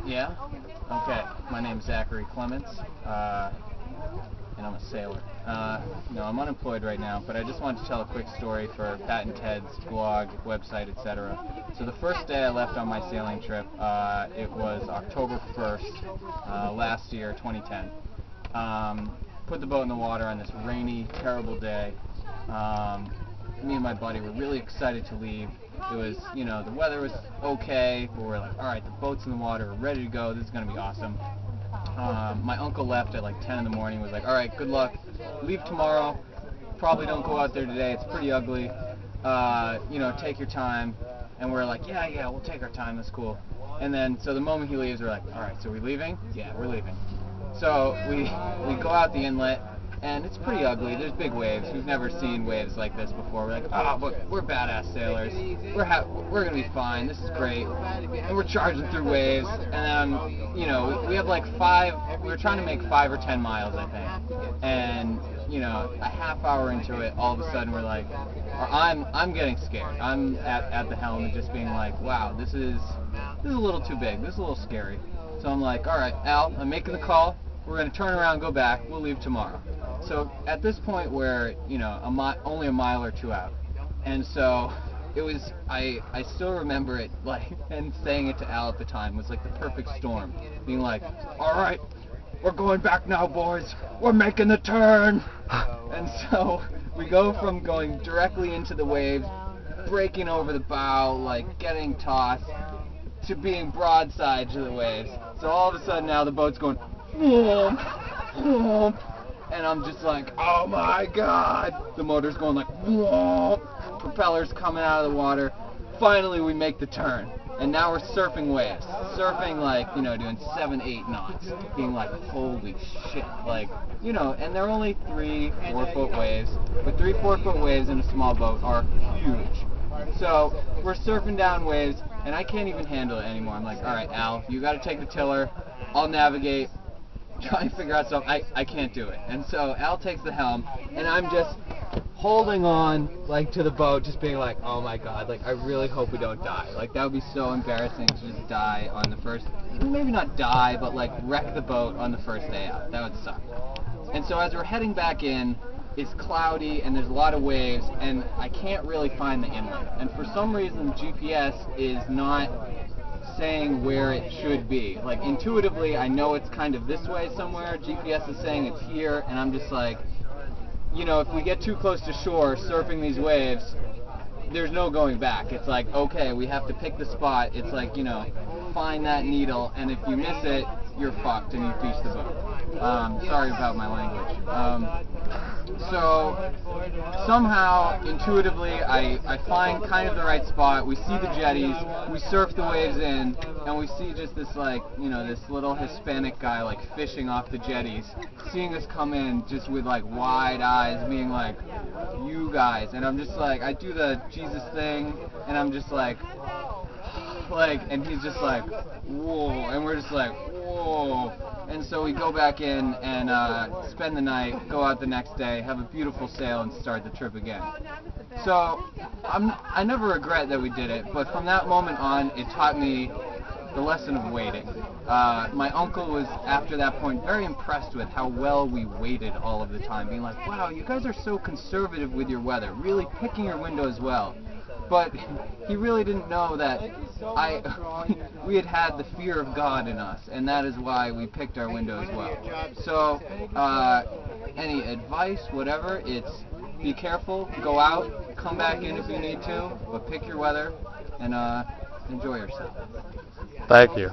Yeah? Okay. My name's Zachary Clements, and I'm a sailor. No, I'm unemployed right now, but I just wanted to tell a quick story for Pat and Ted's blog, website, etc. So the first day I left on my sailing trip, it was October 1st, last year, 2010. Put the boat in the water on this rainy, terrible day. Me and my buddy were really excited to leave. It was, the weather was okay, but we're like, alright, the boat's in the water, we're ready to go, this is going to be awesome. My uncle left at like 10 in the morning, was like, alright, good luck, leave tomorrow, probably don't go out there today, it's pretty ugly, take your time. And we're like, yeah, we'll take our time, that's cool. And then, so the moment he leaves, we're like, alright, so we're leaving? Yeah, we're leaving. So we go out the inlet, and it's pretty ugly. There's big waves. We've never seen waves like this before. We're like, but we're badass sailors. We're gonna be fine. This is great. And we're charging through waves. And then, we have like we're trying to make 5 or 10 miles, I think. And a half hour into it, all of a sudden we're like, or I'm getting scared. I'm at the helm and just being like, wow, this is a little too big. This is a little scary. So I'm like, all right, Al, I'm making the call. We're going to turn around, go back. We'll leave tomorrow. So at this point we're, only a mile or two out. And so it was, I still remember it, like, and saying it to Al at the time was like the perfect storm. Being like, all right, we're going back now, boys. We're making the turn. And so we go from going directly into the waves, breaking over the bow, like getting tossed, to being broadside to the waves. So all of a sudden now the boat's going, whoom, whoom, and I'm just like, oh my god. The motor's going like, whoom, propellers coming out of the water. Finally we make the turn. And now we're surfing waves. Surfing like, doing 7, 8 knots. Being like, holy shit. Like, and they're only 3, 4 foot waves. But 3, 4 foot waves in a small boat are huge. So we're surfing down waves, and I can't even handle it anymore. I'm like, alright, Al, you gotta take the tiller. I'll navigate. Try and figure out stuff. I can't do it. And so Al takes the helm, and I'm just holding on like to the boat, just being like, oh my god, like I really hope we don't die. Like that would be so embarrassing to just die on the first, maybe not die, but like wreck the boat on the first day out. That would suck. And so as we're heading back in, it's cloudy and there's a lot of waves, and I can't really find the inlet. And for some reason GPS is not saying where it should be. Like intuitively I know it's kind of this way somewhere. GPS is saying it's here, and I'm just like, if we get too close to shore surfing these waves, there's no going back. It's like, okay, we have to pick the spot. It's like, find that needle, and if you miss it, you're fucked and you beach the boat. Sorry about my language. So somehow, intuitively, I find kind of the right spot. We see the jetties, we surf the waves in, and we see just this this little Hispanic guy like fishing off the jetties, seeing us come in just with like wide eyes, being like, you guys. And I'm just like, I do the Jesus thing, and I'm just like, and he's just like, whoa, and we're just like, whoa. And so we go back in and spend the night, go out the next day, have a beautiful sail, and start the trip again. So I never regret that we did it, but from that moment on, it taught me the lesson of waiting. My uncle was, after that point, very impressed with how well we waited all of the time, being like, wow, you guys are so conservative with your weather, really picking your windows well. But he really didn't know that we had the fear of God in us, and that is why we picked our windows well. So, any advice, whatever, it's be careful, go out, come back in if you need to, but pick your weather, and enjoy yourself. Thank you.